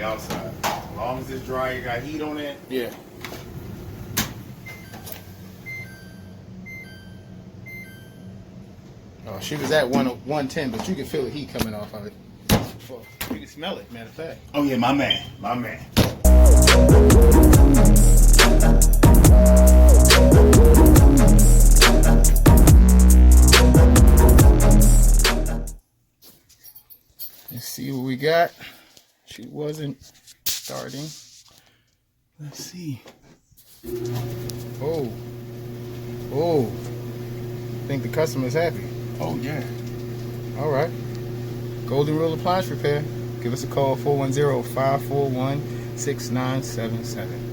the outside. As long as it's dry, you got heat on it. Yeah. Oh, she was at 110, but you can feel the heat coming off of it. You can smell it, matter of fact. Oh yeah, my man, my man. Let's see what we got. She wasn't starting. Let's see. Oh. Oh. I think the customer's happy. Oh yeah. All right. Golden Rule Appliance Repair. Give us a call, 410-541-6977.